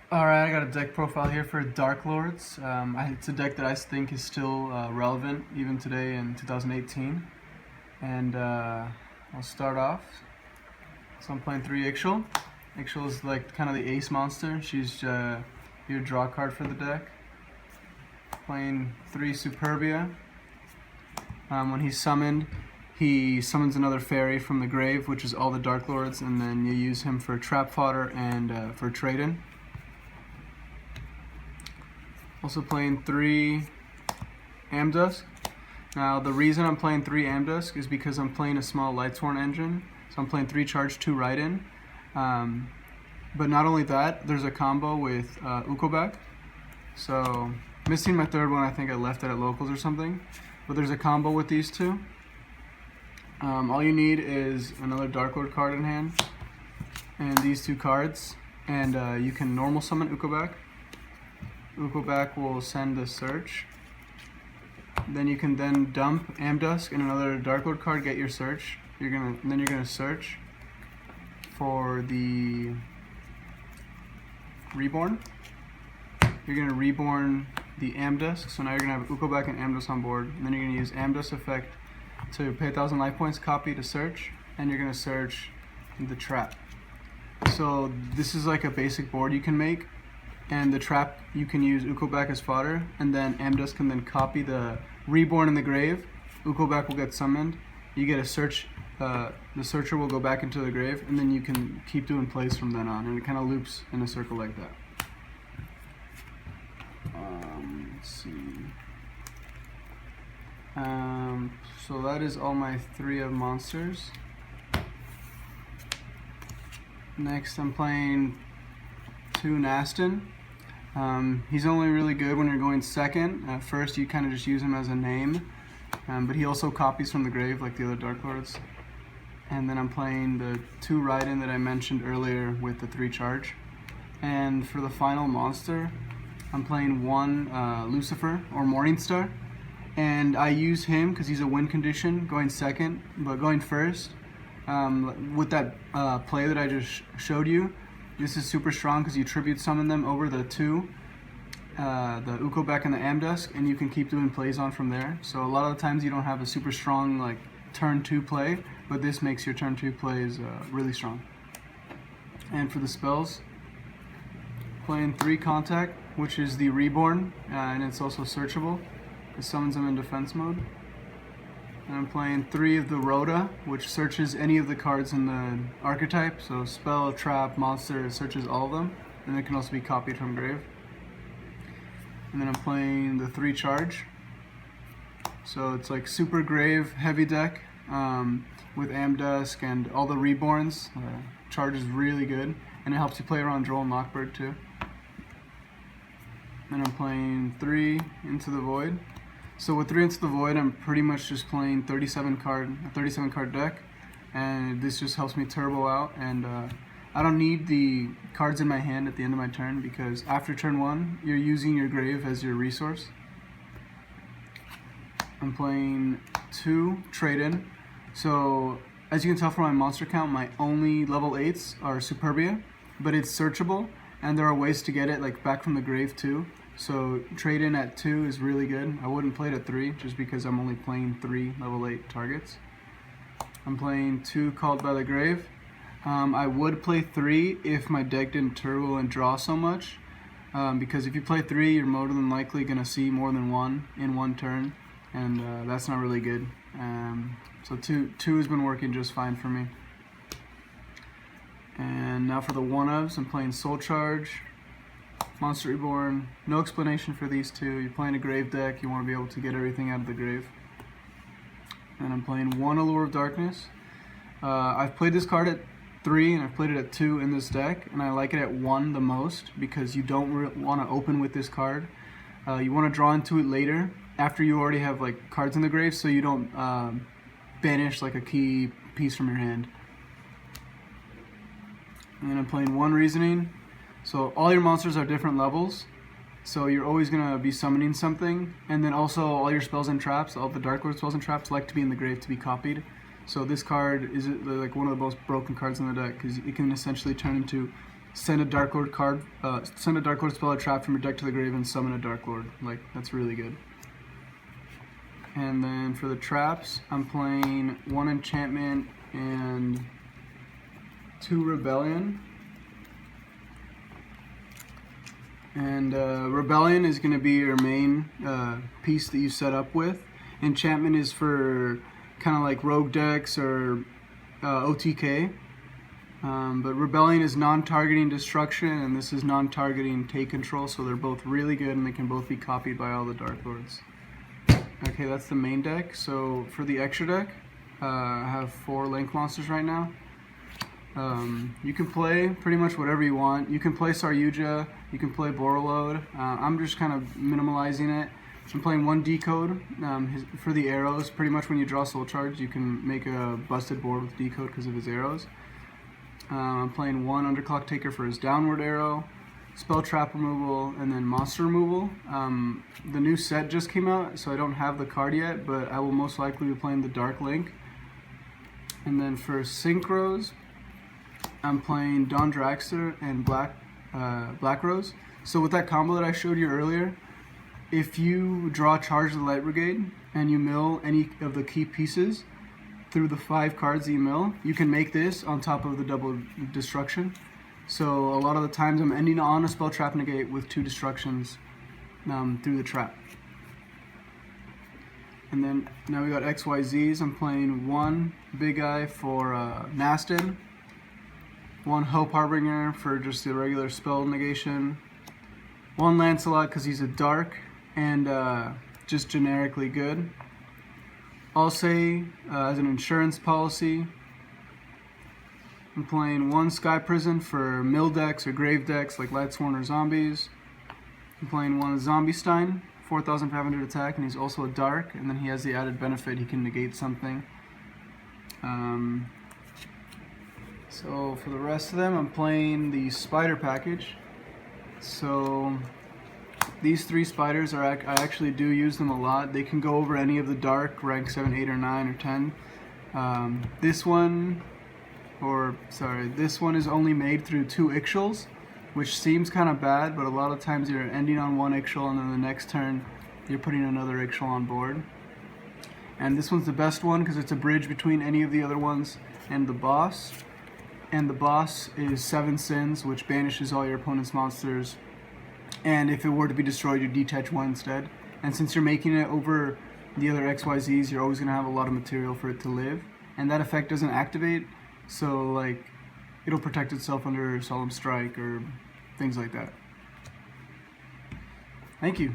Alright, I got a deck profile here for Darklords. It's a deck that I think is still relevant even today in 2018. And I'll start off. So I'm playing 3 Ixchel. Ixchel is like kind of the ace monster. She's your draw card for the deck. Playing 3 Superbia. When he's summoned, he summons another fairy from the grave, which is all the Darklords, and then you use him for trap fodder and for trade-in. Also playing 3 Amdusk. Now the reason I'm playing 3 Amdusk is because I'm playing a small Lightsworn engine. So I'm playing 3 charge, 2 raiden. But not only that, there's a combo with ukoback. So missing my third one, I think I left it at locals or something. But there's a combo with these two. All you need is another Darklord card in hand and these 2 cards, and you can normal summon ukoback. Ukoback will send a search. Then you can dump Amdusk and another Darklord card, get your search. You're gonna search for the reborn. You're gonna reborn the Amdusk. So now you're gonna have ukoback and Amdusk on board. And then you're gonna use Amdusk effect to pay 1,000 life points, copy to search, and you're gonna search the trap. So this is like a basic board you can make. And the trap, you can use ukoback as fodder, and then Amdusk can then copy the reborn in the grave. Ukoback will get summoned. You get a search. The searcher will go back into the grave, and then you can keep doing plays from then on, and it kind of loops in a circle like that. Let's see. So that is all my 3 of monsters. Next, I'm playing 2 Nastin. He's only really good when you're going second. At first, you kind of just use him as a name, but he also copies from the grave like the other Darklords. And then I'm playing the 2 raiden that I mentioned earlier with the 3 charge. And for the final monster, I'm playing 1 Lucifer or Morningstar. And I use him because he's a win condition going second, but going first, with that play that I just showed you, this is super strong because you tribute summon them over the 2, the ukoback and the Amdusk, and you can keep doing plays on from there. So a lot of the times you don't have a super strong like turn 2 play, but this makes your turn 2 plays really strong. And for the spells, playing 3 Contact, which is the reborn, and it's also searchable. It summons them in defense mode. And I'm playing 3 of the Rhoda, which searches any of the cards in the archetype. So spell, trap, monster, it searches all of them. And it can also be copied from grave. And then I'm playing the 3 charge. So it's like super grave heavy deck with Amdusk and all the reborns. Charge is really good. And it helps you play around Droll and Lockbird too. And I'm playing 3 Into the Void. So with 3 Into the Void, I'm pretty much just playing a 37 card deck, and this just helps me turbo out, and I don't need the cards in my hand at the end of my turn, because after turn 1, you're using your grave as your resource. I'm playing 2 trade-in. So as you can tell from my monster count, my only level 8s are Superbia, but it's searchable, and there are ways to get it like back from the grave too. So trade-in at 2 is really good. I wouldn't play it at 3 just because I'm only playing 3 level 8 targets. I'm playing 2 Called by the Grave. I would play 3 if my deck didn't turbo and draw so much, because if you play 3, you're more than likely going to see more than 1 in 1 turn, and that's not really good. So 2 has been working just fine for me. And now for the 1-ofs, I'm playing Soul Charge, Monster Reborn. No explanation for these 2. You're playing a grave deck, you want to be able to get everything out of the grave. And I'm playing 1 Allure of Darkness. I've played this card at 3 and I've played it at 2 in this deck, and I like it at 1 the most because you don't want to open with this card. You want to draw into it later after you already have like cards in the grave, so you don't banish like a key piece from your hand. And then I'm playing 1 Reasoning. So all your monsters are different levels, so you're always going to be summoning something, and then also all your spells and traps, all the Darklord spells and traps like to be in the grave to be copied. So this card is like one of the most broken cards in the deck because it can essentially turn into send a Darklord card, send a Darklord spell or trap from your deck to the grave and summon a Darklord. Like, that's really good. And then for the traps, I'm playing 1 enchantment and 2 rebellion. And rebellion is going to be your main piece that you set up with. Enchantment is for kind of like rogue decks or OTK. But rebellion is non-targeting destruction, and this is non-targeting take control, so they're both really good and they can both be copied by all the Darklords. Okay, that's the main deck. So for the extra deck, I have 4 link monsters right now. You can play pretty much whatever you want. You can play Saryuja, you can play Borreload. I'm just kind of minimalizing it. I'm playing 1 Decode for the arrows. Pretty much when you draw Soul Charge, you can make a busted board with Decode because of his arrows. I'm playing 1 Underclock Taker for his downward arrow, spell trap removal, and then monster removal. The new set just came out, so I don't have the card yet, but I will most likely be playing the Dark Link. And then for Synchros, I'm playing Dawn Dragster and Black Rose. So with that combo that I showed you earlier, if you draw Charge of the Light Brigade and you mill any of the key pieces through the 5 cards that you mill, you can make this on top of the double destruction. So a lot of the times I'm ending on a spell trap negate with 2 destructions through the trap. And then now we got XYZs. I'm playing 1 Big Guy for Nastin, 1 Hope Harbinger for just the regular spell negation, 1 Lancelot because he's a dark and just generically good. I'll say as an insurance policy, I'm playing 1 Sky Prison for mill decks or grave decks like Lightsworn or Zombies. I'm playing 1 Zombie Stein, 4,500 attack, and he's also a dark, and then he has the added benefit he can negate something. So for the rest of them, I'm playing the Spider package. So these 3 spiders I actually do use them a lot. They can go over any of the dark, rank 7, 8, or 9, or 10. This one is only made through 2 Ixchels, which seems kind of bad, but a lot of times you're ending on 1 Ixchel and then the next turn you're putting another Ixchel on board. And this one's the best one because it's a bridge between any of the other ones and the boss. And the boss is 7 Sins, which banishes all your opponent's monsters. And if it were to be destroyed, you detach 1 instead. And since you're making it over the other XYZs, you're always going to have a lot of material for it to live. And that effect doesn't activate, so like it'll protect itself under Solemn Strike or things like that. Thank you.